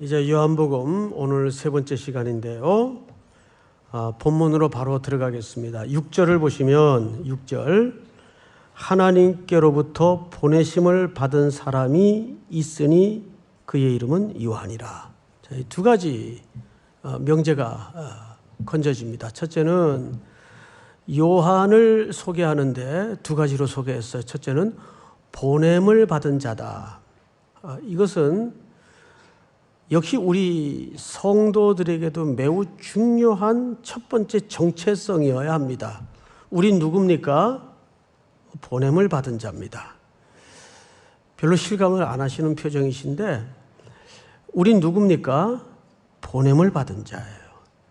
이제 요한복음 오늘 세 번째 시간인데요. 본문으로 바로 들어가겠습니다. 6절을 보시면 6절 하나님께로부터 보내심을 받은 사람이 있으니 그의 이름은 요한이라. 이 두 가지 명제가 건져집니다. 첫째는 요한을 소개하는데 두 가지로 소개했어요. 첫째는 보냄을 받은 자다. 이것은 역시 우리 성도들에게도 매우 중요한 첫 번째 정체성이어야 합니다. 우린 누굽니까? 보냄을 받은 자입니다. 별로 실감을 안 하시는 표정이신데 우린 누굽니까? 보냄을 받은 자예요.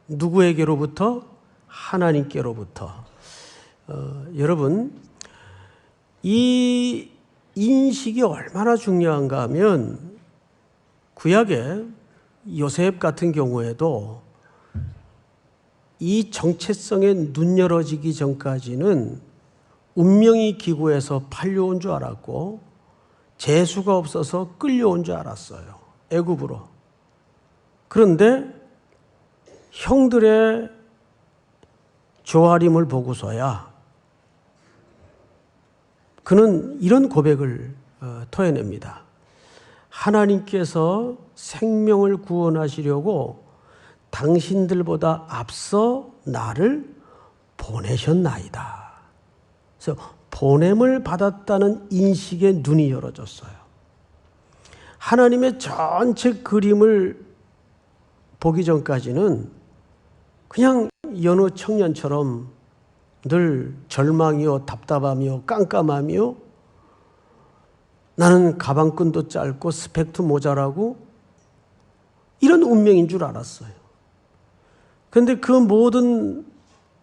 누구에게로부터? 하나님께로부터. 여러분, 이 인식이 얼마나 중요한가 하면 구약의 요셉 같은 경우에도 이 정체성에 눈 열어지기 전까지는 운명이 기구해서 팔려온 줄 알았고 재수가 없어서 끌려온 줄 알았어요. 애굽으로. 그런데 형들의 조아림을 보고서야 그는 이런 고백을 토해냅니다. 하나님께서 생명을 구원하시려고 당신들보다 앞서 나를 보내셨나이다. 그래서 보냄을 받았다는 인식에 눈이 열어졌어요. 하나님의 전체 그림을 보기 전까지는 그냥 여느 청년처럼 늘 절망이요, 답답함이요, 깜깜함이요, 나는 가방끈도 짧고 스펙도 모자라고 이런 운명인 줄 알았어요. 그런데 그 모든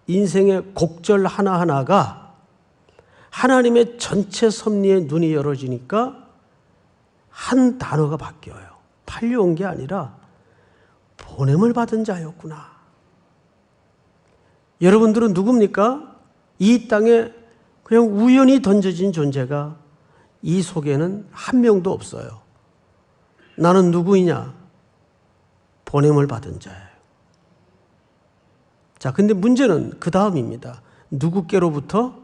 인생의 곡절 하나하나가 하나님의 전체 섭리에 눈이 열어지니까 한 단어가 바뀌어요. 팔려온 게 아니라 보냄을 받은 자였구나. 여러분들은 누굽니까? 이 땅에 그냥 우연히 던져진 존재가 이 속에는 한 명도 없어요. 나는 누구이냐? 보냄을 받은 자예요. 자, 근데 문제는 그 다음입니다. 누구께로부터?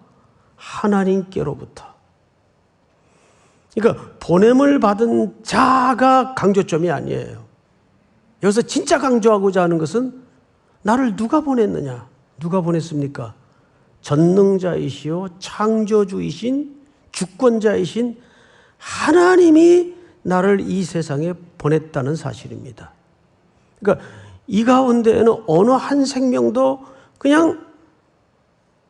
하나님께로부터. 그러니까 보냄을 받은 자가 강조점이 아니에요. 여기서 진짜 강조하고자 하는 것은 나를 누가 보냈느냐? 누가 보냈습니까? 전능자이시오 창조주이신 주권자이신 하나님이 나를 이 세상에 보냈다는 사실입니다. 그러니까 이 가운데에는 어느 한 생명도 그냥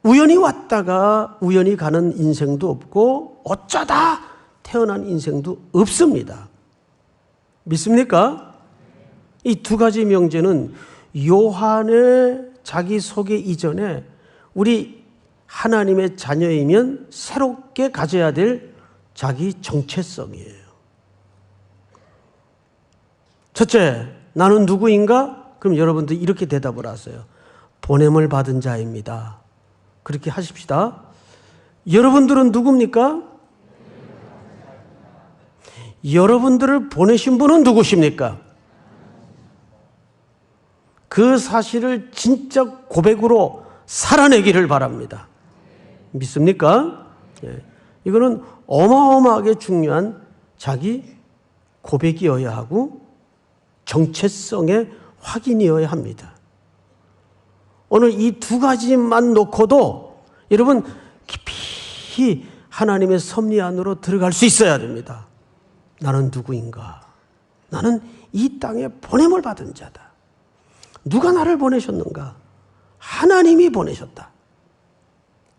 우연히 왔다가 우연히 가는 인생도 없고 어쩌다 태어난 인생도 없습니다. 믿습니까? 이 두 가지 명제는 요한의 자기 소개 이전에 우리 하나님의 자녀이면 새롭게 가져야 될 자기 정체성이에요. 첫째, 나는 누구인가? 그럼 여러분들 이렇게 대답을 하세요. 보냄을 받은 자입니다. 그렇게 하십시다. 여러분들은 누굽니까? 여러분들을 보내신 분은 누구십니까? 그 사실을 진짜 고백으로 살아내기를 바랍니다. 믿습니까? 예. 이거는 어마어마하게 중요한 자기 고백이어야 하고 정체성의 확인이어야 합니다. 오늘 이 두 가지만 놓고도 여러분 깊이 하나님의 섭리 안으로 들어갈 수 있어야 됩니다. 나는 누구인가? 나는 이 땅에 보냄을 받은 자다. 누가 나를 보내셨는가? 하나님이 보내셨다.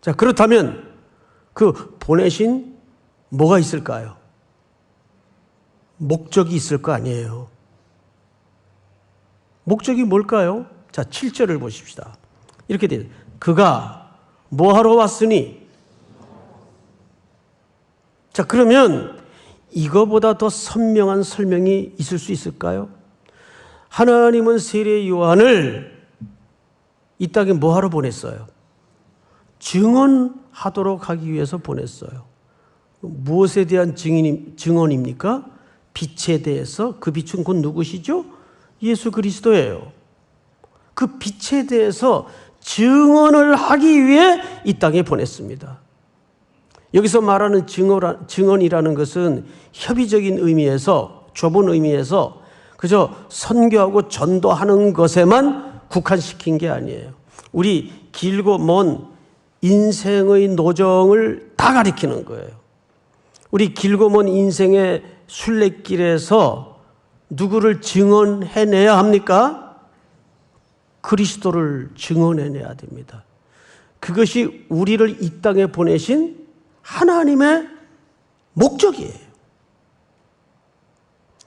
자, 그렇다면 그 보내신 뭐가 있을까요? 목적이 있을 거 아니에요. 목적이 뭘까요? 자, 7절을 보십시다. 이렇게 돼요. 그가 뭐하러 왔으니? 자, 그러면 이거보다 더 선명한 설명이 있을 수 있을까요? 하나님은 세례 요한을 이 땅에 뭐하러 보냈어요? 증언하도록 하기 위해서 보냈어요. 무엇에 대한 증언입니까? 빛에 대해서, 그 빛은 곧 누구시죠? 예수 그리스도예요. 그 빛에 대해서 증언을 하기 위해 이 땅에 보냈습니다. 여기서 말하는 증언이라는 것은 협의적인 의미에서, 좁은 의미에서 그저 선교하고 전도하는 것에만 국한시킨 게 아니에요. 우리 길고 먼 인생의 노정을 다 가리키는 거예요. 우리 길고 먼 인생의 순례길에서 누구를 증언해내야 합니까? 그리스도를 증언해내야 됩니다. 그것이 우리를 이 땅에 보내신 하나님의 목적이에요.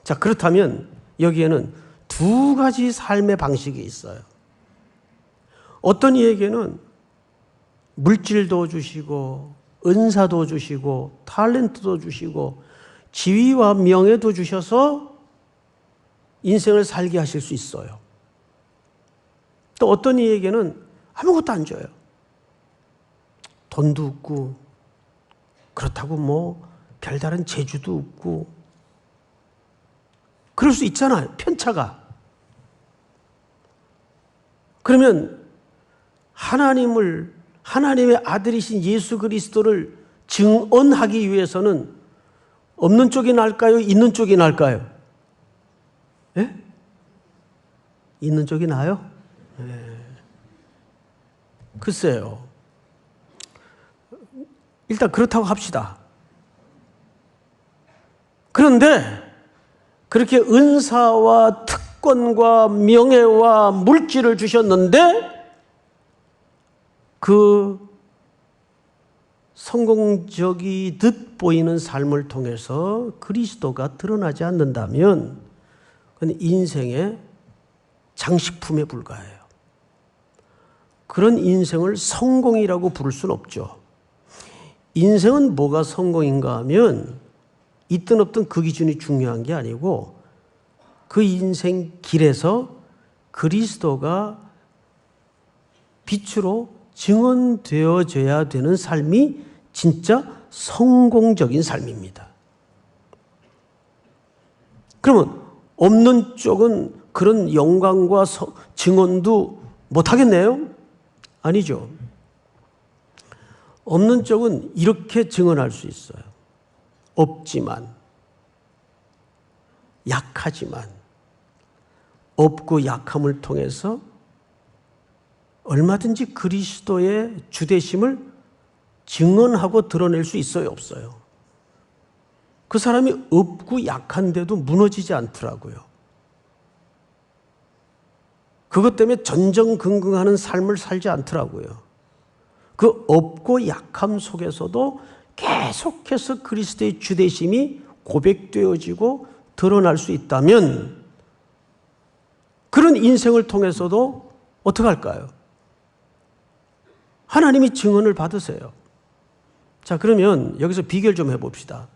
자, 그렇다면 여기에는 두 가지 삶의 방식이 있어요. 어떤 이에게는 물질도 주시고 은사도 주시고 탤런트도 주시고 지위와 명예도 주셔서 인생을 살게 하실 수 있어요. 또 어떤 이에게는 아무것도 안 줘요. 돈도 없고 그렇다고 뭐 별다른 재주도 없고 그럴 수 있잖아요. 편차가. 그러면 하나님의 아들이신 예수 그리스도를 증언하기 위해서는 없는 쪽이 나을까요? 있는 쪽이 나을까요? 예? 있는 쪽이 나아요? 예. 글쎄요. 일단 그렇다고 합시다. 그런데 그렇게 은사와 특권과 명예와 물질을 주셨는데 그 성공적이듯 보이는 삶을 통해서 그리스도가 드러나지 않는다면 그건 인생의 장식품에 불과해요. 그런 인생을 성공이라고 부를 수는 없죠. 인생은 뭐가 성공인가 하면 있든 없든 그 기준이 중요한 게 아니고 그 인생 길에서 그리스도가 빛으로 증언되어져야 되는 삶이 진짜 성공적인 삶입니다. 그러면 없는 쪽은 그런 영광과 증언도 못하겠네요? 아니죠. 없는 쪽은 이렇게 증언할 수 있어요. 없지만, 약하지만, 없고 약함을 통해서 얼마든지 그리스도의 주되심을 증언하고 드러낼 수 있어요, 없어요? 그 사람이 없고 약한데도 무너지지 않더라고요. 그것 때문에 전전긍긍하는 삶을 살지 않더라고요. 그 없고 약함 속에서도 계속해서 그리스도의 주되심이 고백되어지고 드러날 수 있다면 그런 인생을 통해서도 어떻게 할까요? 하나님이 증언을 받으세요. 자, 그러면 여기서 비교를 좀 해봅시다.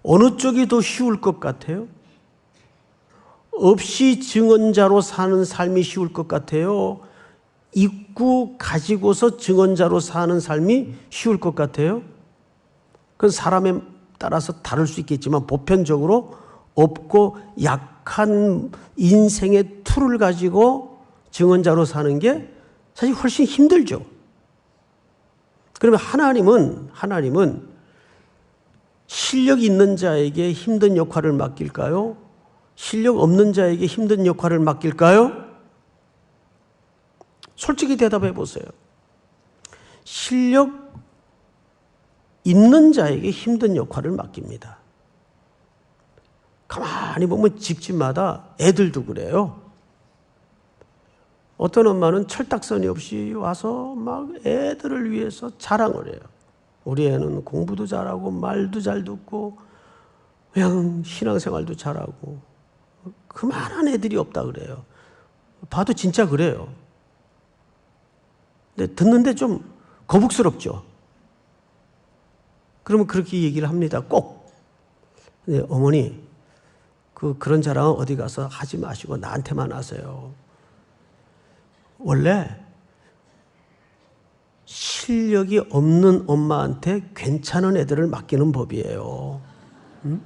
어느 쪽이 더 쉬울 것 같아요? 없이 증언자로 사는 삶이 쉬울 것 같아요? 있고 가지고서 증언자로 사는 삶이 쉬울 것 같아요? 그건 사람에 따라서 다를 수 있겠지만 보편적으로 없고 약한 인생의 툴을 가지고 증언자로 사는 게 사실 훨씬 힘들죠. 그러면 하나님은 실력 있는 자에게 힘든 역할을 맡길까요? 실력 없는 자에게 힘든 역할을 맡길까요? 솔직히 대답해 보세요. 실력 있는 자에게 힘든 역할을 맡깁니다. 가만히 보면 집집마다 애들도 그래요. 어떤 엄마는 철딱서니 없이 와서 막 애들을 위해서 자랑을 해요. 우리 애는 공부도 잘하고 말도 잘 듣고 그냥 신앙생활도 잘하고 그만한 애들이 없다 그래요. 봐도 진짜 그래요. 근데 듣는데 좀 거북스럽죠. 그러면 그렇게 얘기를 합니다. 꼭. 근데 어머니 그런 자랑은 어디 가서 하지 마시고 나한테만 하세요. 원래 실력이 없는 엄마한테 괜찮은 애들을 맡기는 법이에요. 응?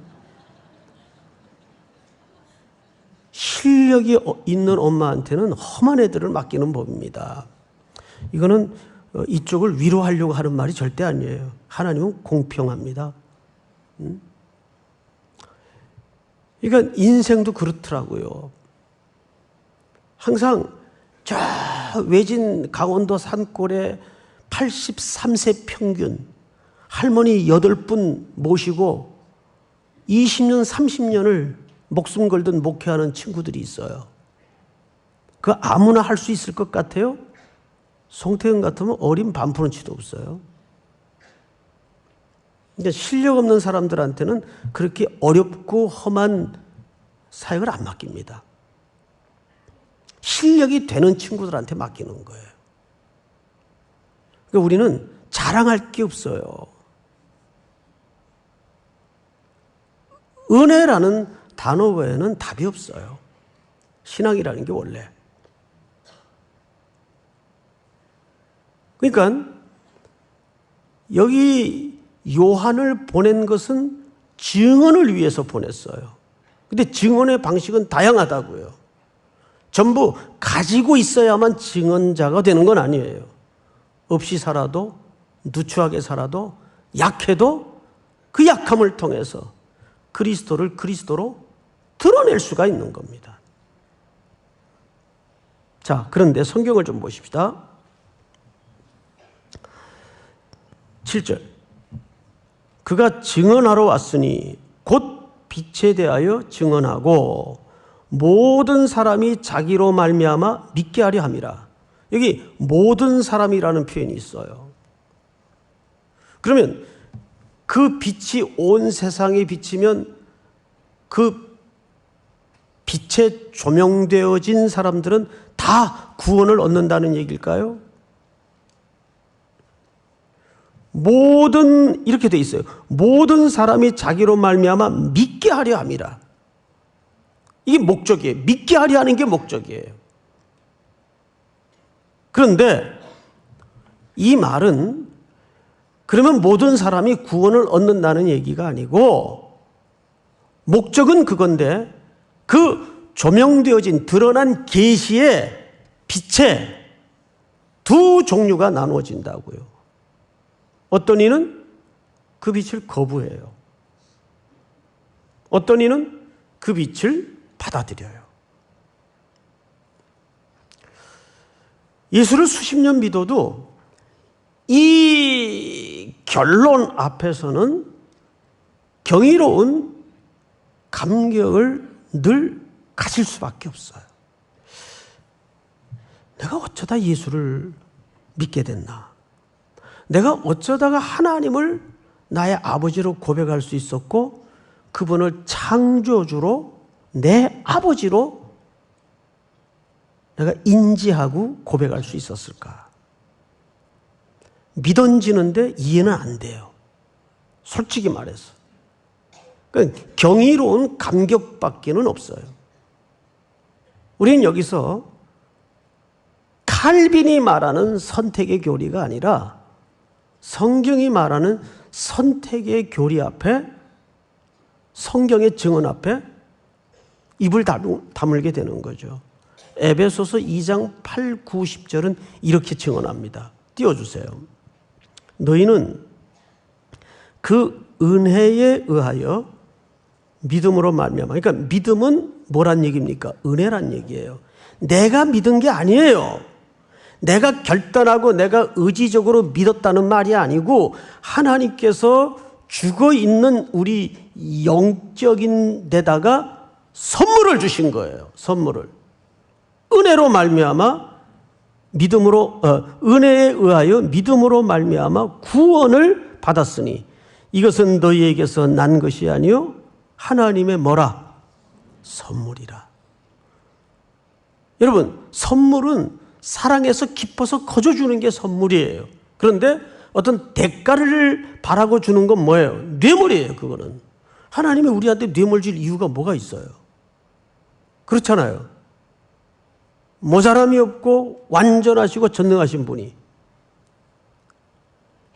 실력이 있는 엄마한테는 험한 애들을 맡기는 법입니다. 이거는 이쪽을 위로하려고 하는 말이 절대 아니에요. 하나님은 공평합니다. 그러니까 인생도 그렇더라고요. 항상 저 외진 강원도 산골에 83세 평균 할머니 8분 모시고 20년, 30년을 목숨 걸듯 목회하는 친구들이 있어요. 그 아무나 할 수 있을 것 같아요? 송태현 같으면 어린 반푼어치도 없어요. 그러니까 실력 없는 사람들한테는 그렇게 어렵고 험한 사역을 안 맡깁니다. 실력이 되는 친구들한테 맡기는 거예요. 그러니까 우리는 자랑할 게 없어요. 은혜라는 단어 외에는 답이 없어요. 신앙이라는 게 원래. 그러니까 여기 요한을 보낸 것은 증언을 위해서 보냈어요. 근데 증언의 방식은 다양하다고요. 전부 가지고 있어야만 증언자가 되는 건 아니에요. 없이 살아도, 누추하게 살아도, 약해도 그 약함을 통해서 그리스도를 그리스도로 드러낼 수가 있는 겁니다. 자, 그런데 성경을 좀 보십시다. 7절. 그가 증언하러 왔으니 곧 빛에 대하여 증언하고 모든 사람이 자기로 말미암아 믿게 하려 함이라. 여기 모든 사람이라는 표현이 있어요. 그러면 그 빛이 온 세상에 비치면 그 빛에 조명되어진 사람들은 다 구원을 얻는다는 얘기일까요? 모든, 이렇게 돼 있어요. 모든 사람이 자기로 말미암아 믿게 하려 함이라. 이게 목적이에요. 믿게 하려 하는 게 목적이에요. 그런데 이 말은 그러면 모든 사람이 구원을 얻는다는 얘기가 아니고 목적은 그건데 그 조명되어진 드러난 계시의 빛에 두 종류가 나누어진다고요. 어떤 이는 그 빛을 거부해요. 어떤 이는 그 빛을 받아들여요. 예수를 수십 년 믿어도 이 결론 앞에서는 경이로운 감격을 늘 가질 수밖에 없어요. 내가 어쩌다 예수를 믿게 됐나? 내가 어쩌다가 하나님을 나의 아버지로 고백할 수 있었고 그분을 창조주로 내 아버지로 내가 인지하고 고백할 수 있었을까? 믿어지는데 이해는 안 돼요. 솔직히 말해서. 그러니까 경이로운 감격밖에는 없어요. 우리는 여기서 칼빈이 말하는 선택의 교리가 아니라 성경이 말하는 선택의 교리 앞에 성경의 증언 앞에 입을 다물게 되는 거죠. 에베소서 2장 8, 9, 10절은 이렇게 증언합니다. 띄워주세요. 너희는 그 은혜에 의하여 믿음으로 말미암아. 그러니까 믿음은 뭐란 얘기입니까? 은혜란 얘기예요. 내가 믿은 게 아니에요. 내가 결단하고 내가 의지적으로 믿었다는 말이 아니고 하나님께서 죽어 있는 우리 영적인 데다가 선물을 주신 거예요. 선물을. 은혜로 말미암아 믿음으로 은혜에 의하여 믿음으로 말미암아 구원을 받았으니 이것은 너희에게서 난 것이 아니요 하나님의 뭐라? 선물이라. 여러분, 선물은 사랑해서 기뻐서 거저주는 게 선물이에요. 그런데 어떤 대가를 바라고 주는 건 뭐예요? 뇌물이에요. 그거는. 하나님이 우리한테 뇌물 줄 이유가 뭐가 있어요? 그렇잖아요. 모자람이 없고 완전하시고 전능하신 분이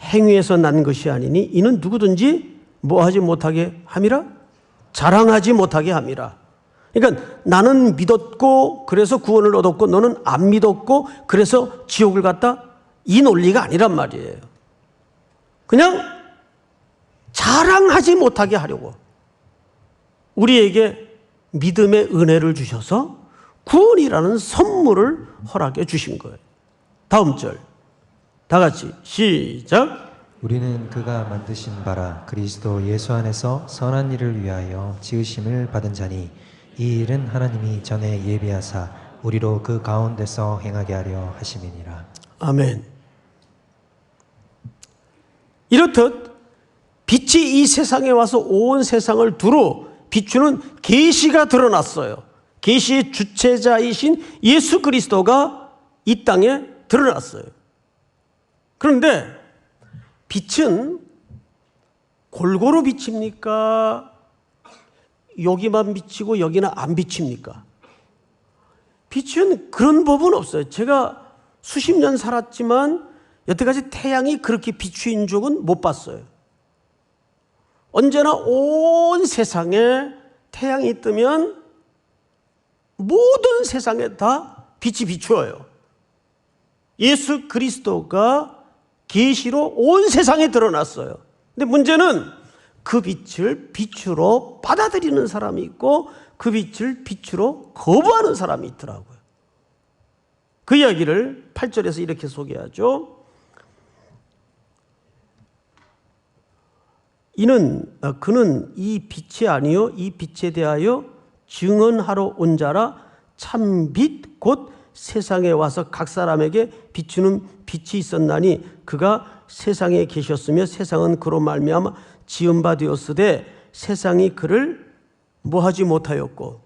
행위에서 난 것이 아니니 이는 누구든지 뭐하지 못하게 함이라? 자랑하지 못하게 함이라. 그러니까 나는 믿었고 그래서 구원을 얻었고 너는 안 믿었고 그래서 지옥을 갔다, 이 논리가 아니란 말이에요. 그냥 자랑하지 못하게 하려고 우리에게 믿음의 은혜를 주셔서 구원이라는 선물을 허락해 주신 거예요. 다음 절 다 같이 시작. 우리는 그가 만드신 바라 그리스도 예수 안에서 선한 일을 위하여 지으심을 받은 자니 이 일은 하나님이 전에 예비하사 우리로 그 가운데서 행하게 하려 하심이니라. 아멘. 이렇듯 빛이 이 세상에 와서 온 세상을 두루 비추는 계시가 드러났어요. 계시의 주체자이신 예수 그리스도가 이 땅에 드러났어요. 그런데 빛은 골고루 비칩니까? 여기만 비치고 여기는 안 비칩니까? 빛은 그런 법은 없어요. 제가 수십 년 살았지만 여태까지 태양이 그렇게 비추인 적은 못 봤어요. 언제나 온 세상에 태양이 뜨면 모든 세상에 다 빛이 비추어요. 예수 그리스도가 계시로 온 세상에 드러났어요. 근데 문제는 그 빛을 빛으로 받아들이는 사람이 있고 그 빛을 빛으로 거부하는 사람이 있더라고요. 그 이야기를 8절에서 이렇게 소개하죠. 그는 이 빛이 아니요 이 빛에 대하여 증언하러 온 자라 참 빛 곧 세상에 와서 각 사람에게 비추는 빛이 있었나니 그가 세상에 계셨으며 세상은 그로 말미암아 지은 바 되었으되 세상이 그를 뭐하지 못하였고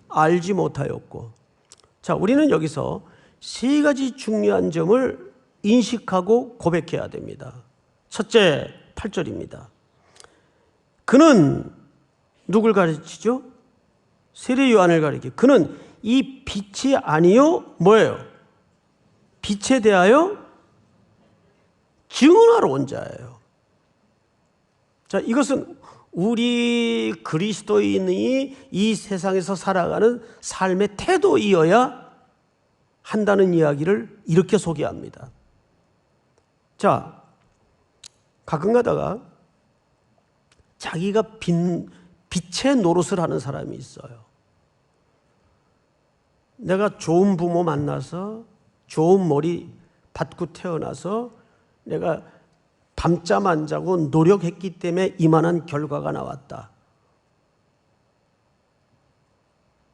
알지 못하였고. 자, 우리는 여기서 세 가지 중요한 점을 인식하고 고백해야 됩니다. 첫째, 8절입니다. 그는 누굴 가르치죠? 세례 요한을 가리키. 그는 이 빛이 아니요 뭐예요? 빛에 대하여 증언하러 온 자예요. 자, 이것은 우리 그리스도인이 이 세상에서 살아가는 삶의 태도이어야 한다는 이야기를 이렇게 소개합니다. 자, 가끔 가다가 자기가 빛의 노릇을 하는 사람이 있어요. 내가 좋은 부모 만나서 좋은 머리 받고 태어나서 내가 밤잠 안 자고 노력했기 때문에 이만한 결과가 나왔다.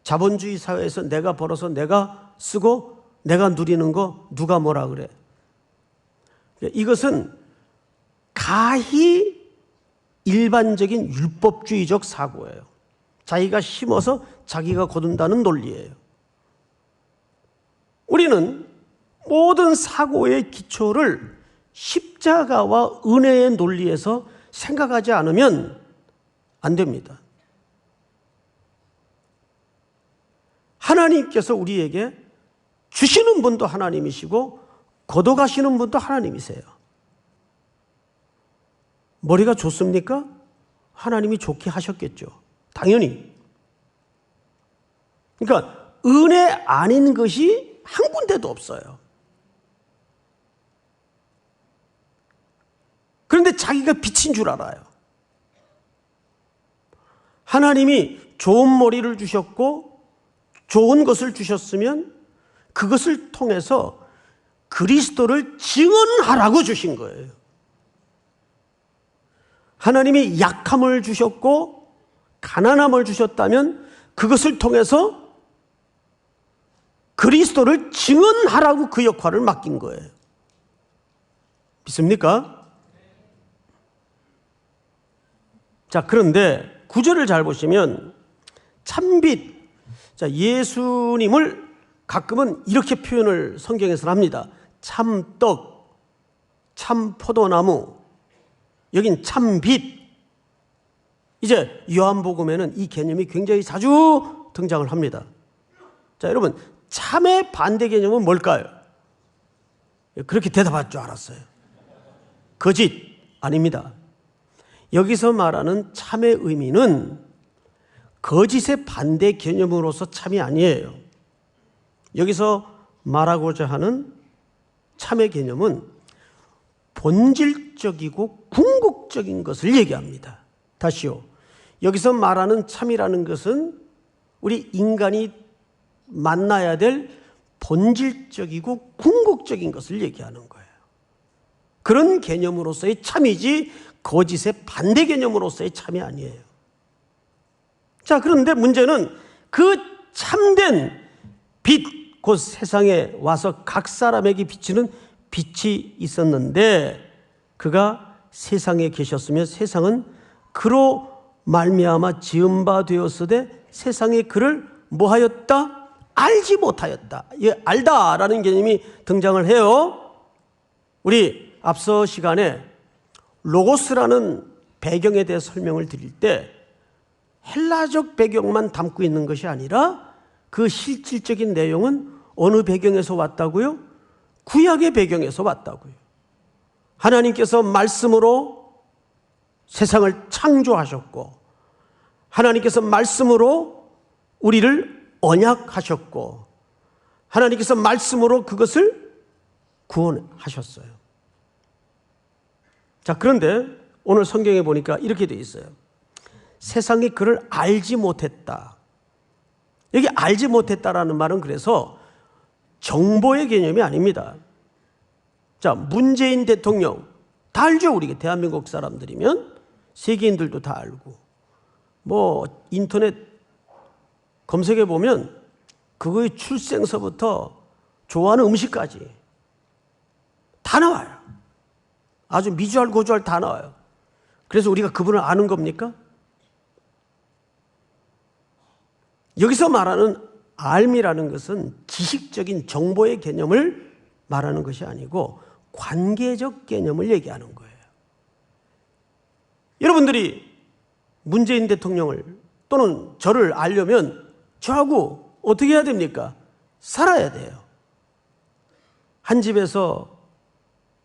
자본주의 사회에서 내가 벌어서 내가 쓰고 내가 누리는 거 누가 뭐라 그래. 이것은 가히 일반적인 율법주의적 사고예요. 자기가 심어서 자기가 거둔다는 논리예요. 우리는 모든 사고의 기초를 십자가와 은혜의 논리에서 생각하지 않으면 안 됩니다. 하나님께서 우리에게 주시는 분도 하나님이시고 걷어가시는 분도 하나님이세요. 머리가 좋습니까? 하나님이 좋게 하셨겠죠. 당연히. 그러니까 은혜 아닌 것이 한 군데도 없어요. 그런데 자기가 빛인 줄 알아요. 하나님이 좋은 머리를 주셨고 좋은 것을 주셨으면 그것을 통해서 그리스도를 증언하라고 주신 거예요. 하나님이 약함을 주셨고 가난함을 주셨다면 그것을 통해서 그리스도를 증언하라고 그 역할을 맡긴 거예요. 믿습니까? 자, 그런데 구절을 잘 보시면 참빛, 자, 예수님을 가끔은 이렇게 표현을 성경에서 합니다. 참떡, 참포도나무, 여긴 참빛. 이제 요한복음에는 이 개념이 굉장히 자주 등장을 합니다. 자, 여러분, 참의 반대 개념은 뭘까요? 그렇게 대답할 줄 알았어요. 거짓 아닙니다. 여기서 말하는 참의 의미는 거짓의 반대 개념으로서 참이 아니에요. 여기서 말하고자 하는 참의 개념은 본질적이고 궁극적인 것을 얘기합니다. 다시요. 여기서 말하는 참이라는 것은 우리 인간이 만나야 될 본질적이고 궁극적인 것을 얘기하는 거예요. 그런 개념으로서의 참이지 거짓의 반대 개념으로서의 참이 아니에요. 자, 그런데 문제는 그 참된 빛, 곧 세상에 와서 각 사람에게 비치는 빛이 있었는데 그가 세상에 계셨으며 세상은 그로 말미암아 지은 바 되었으되 세상에 그를 뭐하였다? 알지 못하였다. 이 알다라는 개념이 등장을 해요. 우리 앞서 시간에 로고스라는 배경에 대해 설명을 드릴 때 헬라적 배경만 담고 있는 것이 아니라 그 실질적인 내용은 어느 배경에서 왔다고요? 구약의 배경에서 왔다고요. 하나님께서 말씀으로 세상을 창조하셨고 하나님께서 말씀으로 우리를 언약하셨고 하나님께서 말씀으로 그것을 구원하셨어요. 자, 그런데 오늘 성경에 보니까 이렇게 되어 있어요. 세상이 그를 알지 못했다. 여기 알지 못했다라는 말은 그래서 정보의 개념이 아닙니다. 자, 문재인 대통령 다 알죠? 우리 대한민국 사람들이면 세계인들도 다 알고 뭐 인터넷 검색해 보면 그거의 출생서부터 좋아하는 음식까지 다 나와요. 아주 미주알 고주알 다 나와요. 그래서 우리가 그분을 아는 겁니까? 여기서 말하는 알미라는 것은 지식적인 정보의 개념을 말하는 것이 아니고 관계적 개념을 얘기하는 거예요. 여러분들이 문재인 대통령을 또는 저를 알려면 저하고 어떻게 해야 됩니까? 살아야 돼요. 한 집에서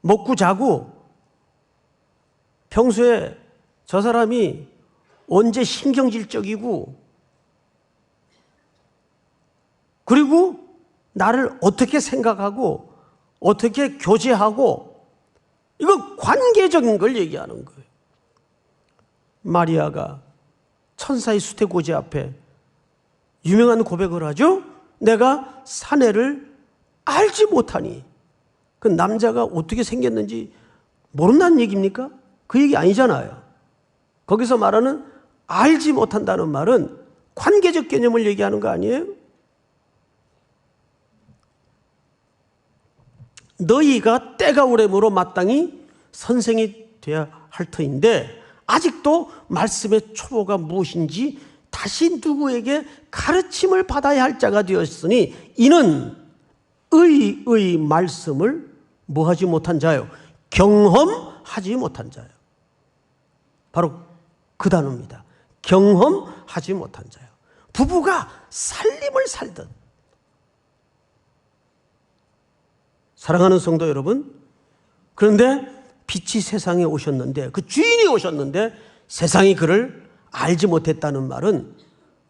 먹고 자고 평소에 저 사람이 언제 신경질적이고 그리고 나를 어떻게 생각하고 어떻게 교제하고 이거 관계적인 걸 얘기하는 거예요. 마리아가 천사의 수태고지 앞에 유명한 고백을 하죠. 내가 사내를 알지 못하니 그 남자가 어떻게 생겼는지 모른다는 얘기입니까? 그 얘기 아니잖아요. 거기서 말하는 알지 못한다는 말은 관계적 개념을 얘기하는 거 아니에요? 너희가 때가 오래므로 마땅히 선생이 되어야 할 터인데 아직도 말씀의 초보가 무엇인지 다시 누구에게 가르침을 받아야 할 자가 되었으니 이는 의의 말씀을 뭐하지 못한 자요? 경험하지 못한 자요. 바로 그 단어입니다. 경험하지 못한 자요. 부부가 살림을 살듯. 사랑하는 성도 여러분, 그런데 빛이 세상에 오셨는데 그 주인이 오셨는데 세상이 그를 알지 못했다는 말은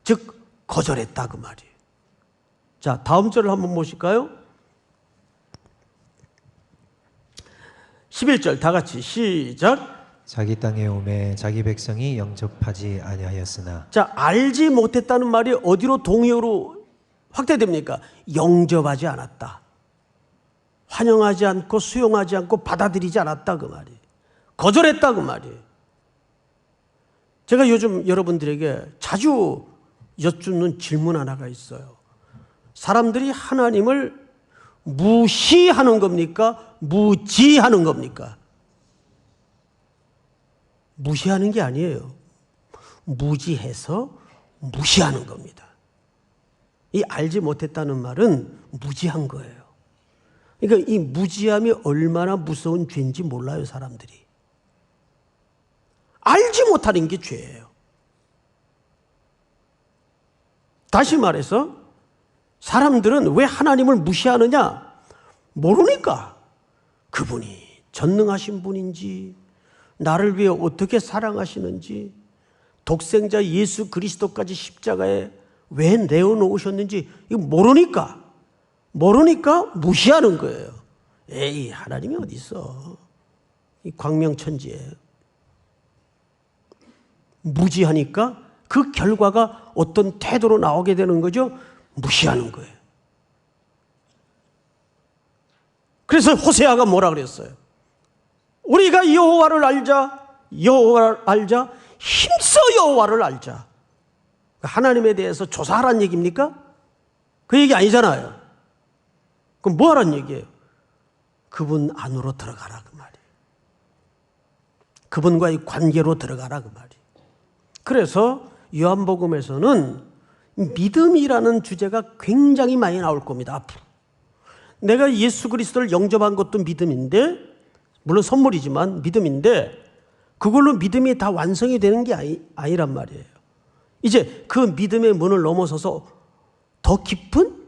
즉 거절했다 그 말이에요. 자, 다음 절을 한번 보실까요? 11절 다 같이 시작. 자기 땅에 오매 자기 백성이 영접하지 아니하였으나. 자, 알지 못했다는 말이 어디로 동의어로 확대됩니까? 영접하지 않았다. 환영하지 않고 수용하지 않고 받아들이지 않았다 그 말이에요. 거절했다 그 말이에요. 제가 요즘 여러분들에게 자주 여쭙는 질문 하나가 있어요. 사람들이 하나님을 무시하는 겁니까? 무지하는 겁니까? 무시하는 게 아니에요. 무지해서 무시하는 겁니다. 이 알지 못했다는 말은 무지한 거예요. 그러니까 이 무지함이 얼마나 무서운 죄인지 몰라요, 사람들이. 알지 못하는 게 죄예요. 다시 말해서 사람들은 왜 하나님을 무시하느냐? 모르니까. 그분이 전능하신 분인지 나를 위해 어떻게 사랑하시는지 독생자 예수 그리스도까지 십자가에 왜 내어놓으셨는지 이거 모르니까 무시하는 거예요. 에이, 하나님이 어디 있어? 이 광명천지에. 무지하니까 그 결과가 어떤 태도로 나오게 되는 거죠? 무시하는 거예요. 그래서 호세아가 뭐라 그랬어요? 우리가 여호와를 알자, 힘써 여호와를 알자. 하나님에 대해서 조사하라는 얘기입니까? 그 얘기 아니잖아요. 그럼 뭐 하라는 얘기예요? 그분 안으로 들어가라 그 말이에요. 그분과의 관계로 들어가라 그 말이에요. 그래서 요한복음에서는 믿음이라는 주제가 굉장히 많이 나올 겁니다. 앞으로. 내가 예수 그리스도를 영접한 것도 믿음인데, 물론 선물이지만 믿음인데, 그걸로 믿음이 다 완성이 되는 게 아니란 말이에요. 이제 그 믿음의 문을 넘어서서 더 깊은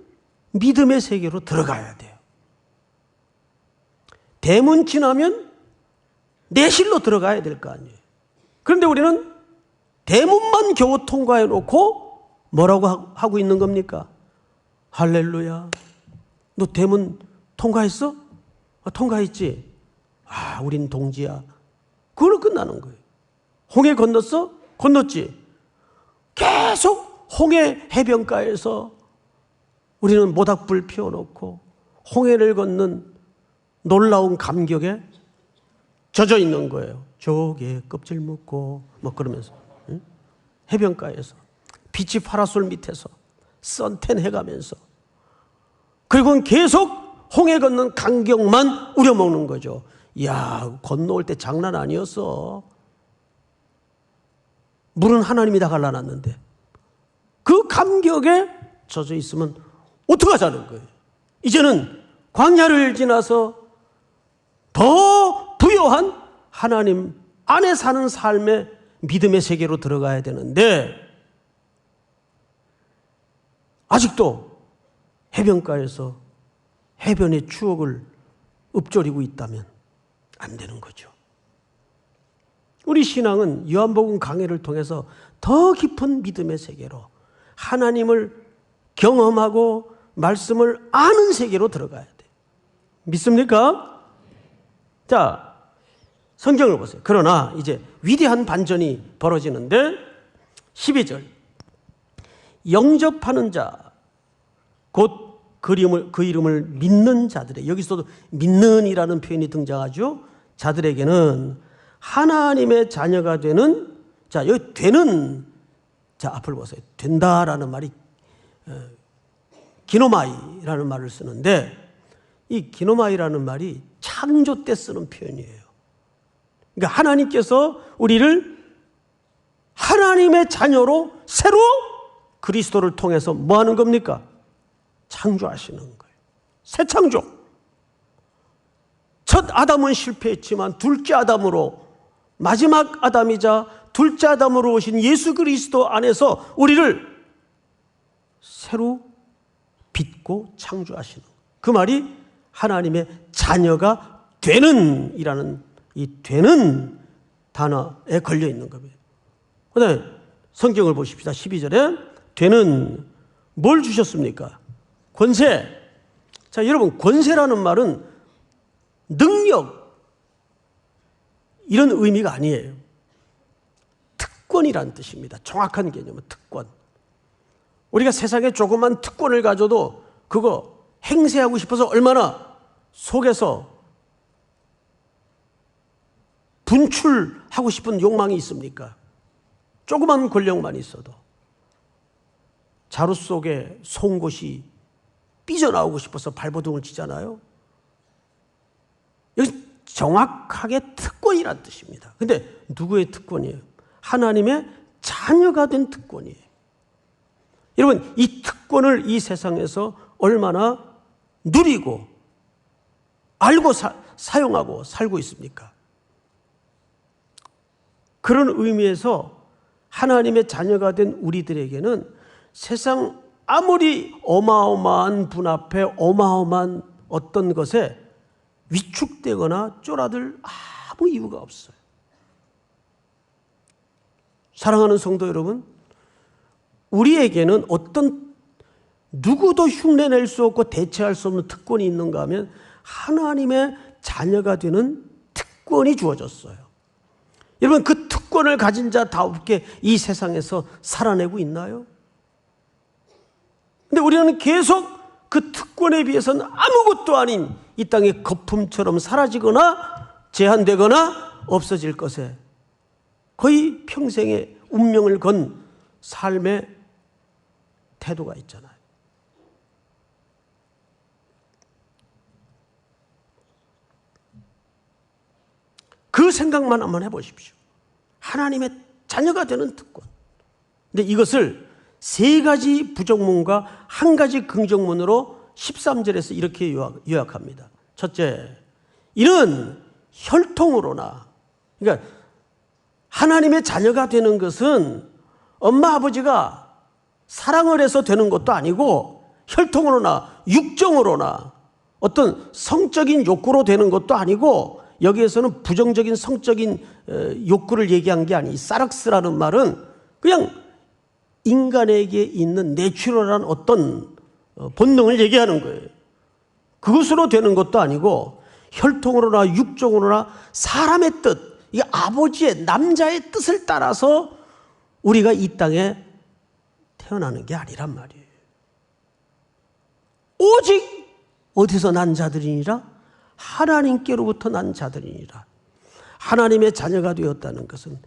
믿음의 세계로 들어가야 돼요. 대문 지나면 내실로 들어가야 될 거 아니에요. 그런데 우리는 대문만 겨우 통과해 놓고 뭐라고 하고 있는 겁니까? 할렐루야. 너 대문 통과했어? 통과했지. 우린 동지야. 그걸로 끝나는 거예요. 홍해 건넜어? 건넜지. 계속 홍해 해변가에서 우리는 모닥불 피워놓고 홍해를 걷는 놀라운 감격에 젖어 있는 거예요. 조개 껍질 먹고 뭐 그러면서, 응? 해변가에서 빛이 파라솔 밑에서 선탠 해가면서, 그리고는 계속 홍해 걷는 감격만 우려먹는 거죠. 이야, 건너올 때 장난 아니었어. 물은 하나님이 다 갈라놨는데 그 감격에 젖어 있으면 어떡하자는 거예요. 이제는 광야를 지나서 더 부요한 하나님 안에 사는 삶의 믿음의 세계로 들어가야 되는데, 아직도 해변가에서 해변의 추억을 읊조리고 있다면 안 되는 거죠. 우리 신앙은 요한복음 강해를 통해서 더 깊은 믿음의 세계로, 하나님을 경험하고 말씀을 아는 세계로 들어가야 돼요. 믿습니까? 자, 성경을 보세요. 그러나 이제 위대한 반전이 벌어지는데 12절, 영접하는 자 곧 그 이름을 믿는 자들의, 여기서도 믿는이라는 표현이 등장하죠. 자들에게는 하나님의 자녀가 되는, 자, 여기 되는, 자, 앞을 보세요. 된다라는 말이 기노마이라는 말을 쓰는데, 이 기노마이라는 말이 창조 때 쓰는 표현이에요. 그러니까 하나님께서 우리를 하나님의 자녀로 새로 그리스도를 통해서 뭐 하는 겁니까? 창조하시는 거예요. 새 창조. 첫 아담은 실패했지만 둘째 아담으로, 마지막 아담이자 둘째 아담으로 오신 예수 그리스도 안에서 우리를 새로 빚고 창조하시는 거예요. 그 말이 하나님의 자녀가 되는 이라는 이 되는 단어에 걸려 있는 겁니다. 그다음에 성경을 보십시다. 12절에 되는 뭘 주셨습니까? 권세. 자, 여러분, 권세라는 말은 능력 이런 의미가 아니에요. 특권이란 뜻입니다. 정확한 개념은 특권. 우리가 세상에 조그만 특권을 가져도 그거 행세하고 싶어서 얼마나 속에서 분출하고 싶은 욕망이 있습니까? 조그만 권력만 있어도. 자루 속에 송곳이 삐져나오고 싶어서 발버둥을 치잖아요. 여기 정확하게 특권이란 뜻입니다. 근데 누구의 특권이에요? 하나님의 자녀가 된 특권이에요. 여러분, 이 특권을 이 세상에서 얼마나 누리고 알고 사용하고 살고 있습니까? 그런 의미에서 하나님의 자녀가 된 우리들에게는 세상 아무리 어마어마한 분 앞에 어마어마한 어떤 것에 위축되거나 쫄아들 아무 이유가 없어요. 사랑하는 성도 여러분, 우리에게는 어떤 누구도 흉내낼 수 없고 대체할 수 없는 특권이 있는가 하면 하나님의 자녀가 되는 특권이 주어졌어요. 여러분, 그 특권을 가진 자다우게 이 세상에서 살아내고 있나요? 근데 우리는 계속 그 특권에 비해서는 아무것도 아닌 이 땅의 거품처럼 사라지거나 제한되거나 없어질 것에 거의 평생의 운명을 건 삶의 태도가 있잖아요. 그 생각만 한번 해보십시오. 하나님의 자녀가 되는 특권. 근데 이것을 세 가지 부정문과 한 가지 긍정문으로 13절에서 이렇게 요약합니다. 첫째, 이는 혈통으로나, 그러니까 하나님의 자녀가 되는 것은 엄마 아버지가 사랑을 해서 되는 것도 아니고 혈통으로나 육정으로나 어떤 성적인 욕구로 되는 것도 아니고, 여기에서는 부정적인 성적인 욕구를 얘기한 게 아니, 사락스라는 말은 그냥 인간에게 있는 내추럴한 어떤 본능을 얘기하는 거예요. 그것으로 되는 것도 아니고 혈통으로나 육정으로나 사람의 뜻, 이 아버지의 남자의 뜻을 따라서 우리가 이 땅에 태어나는 게 아니란 말이에요. 오직 어디서 난 자들이니라? 하나님께로부터 난 자들이니라. 하나님의 자녀가 되었다는 것은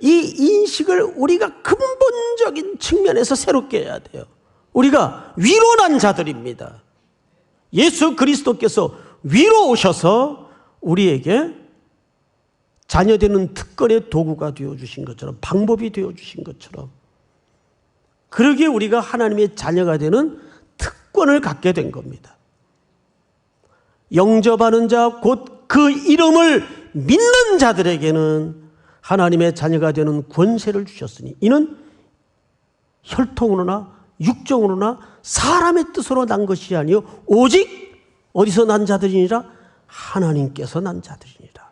이 인식을 우리가 근본적인 측면에서 새롭게 해야 돼요. 우리가 위로 난 자들입니다. 예수 그리스도께서 위로 오셔서 우리에게 자녀되는 특권의 도구가 되어주신 것처럼, 방법이 되어주신 것처럼, 그러기에 우리가 하나님의 자녀가 되는 특권을 갖게 된 겁니다. 영접하는 자, 곧 그 이름을 믿는 자들에게는 하나님의 자녀가 되는 권세를 주셨으니 이는 혈통으로나 육정으로나 사람의 뜻으로 난 것이 아니요 오직 어디서 난 자들이니라? 하나님께서 난 자들이니라.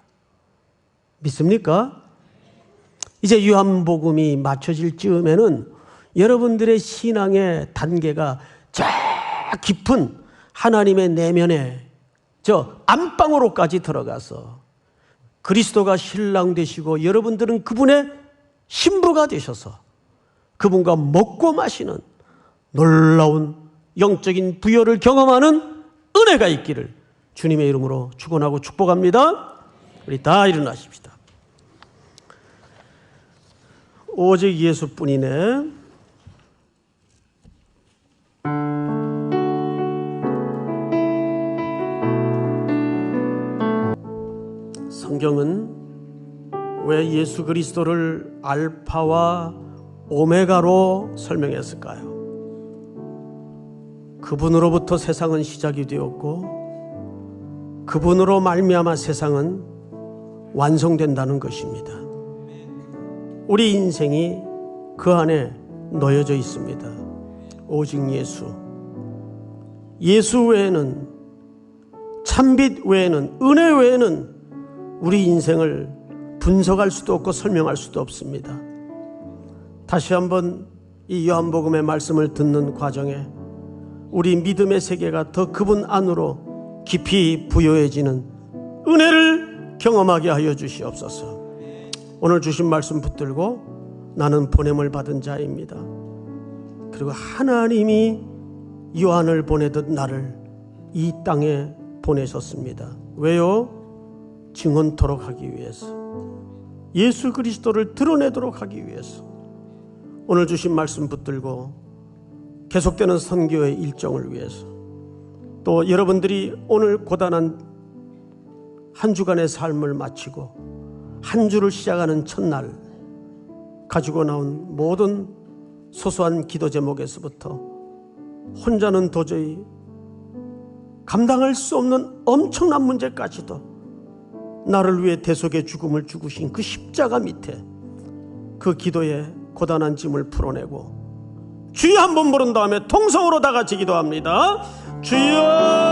믿습니까? 이제 요한복음이 맞춰질 즈음에는 여러분들의 신앙의 단계가 저 깊은 하나님의 내면에 저 안방으로까지 들어가서 그리스도가 신랑 되시고 여러분들은 그분의 신부가 되셔서 그분과 먹고 마시는 놀라운 영적인 부여를 경험하는 은혜가 있기를 주님의 이름으로 축원하고 축복합니다. 우리 다 일어나십시다. 오직 예수뿐이네. 성경은 왜 예수 그리스도를 알파와 오메가로 설명했을까요? 그분으로부터 세상은 시작이 되었고 그분으로 말미암아 세상은 완성된다는 것입니다. 우리 인생이 그 안에 놓여져 있습니다. 오직 예수 외에는, 참빛 외에는, 은혜 외에는 우리 인생을 분석할 수도 없고 설명할 수도 없습니다. 다시 한번 이 요한복음의 말씀을 듣는 과정에 우리 믿음의 세계가 더 그분 안으로 깊이 부여해지는 은혜를 경험하게 하여 주시옵소서. 오늘 주신 말씀 붙들고 나는 보냄을 받은 자입니다. 그리고 하나님이 요한을 보내듯 나를 이 땅에 보내셨습니다. 왜요? 증언토록 하기 위해서, 예수 그리스도를 드러내도록 하기 위해서. 오늘 주신 말씀 붙들고 계속되는 선교의 일정을 위해서, 또 여러분들이 오늘 고단한 한 주간의 삶을 마치고 한 주를 시작하는 첫날 가지고 나온 모든 소소한 기도 제목에서부터 혼자는 도저히 감당할 수 없는 엄청난 문제까지도 나를 위해 대속의 죽음을 죽으신 그 십자가 밑에 그 기도에 고단한 짐을 풀어내고 주여 한번 부른 다음에 통성으로 다 같이 기도합니다. 주여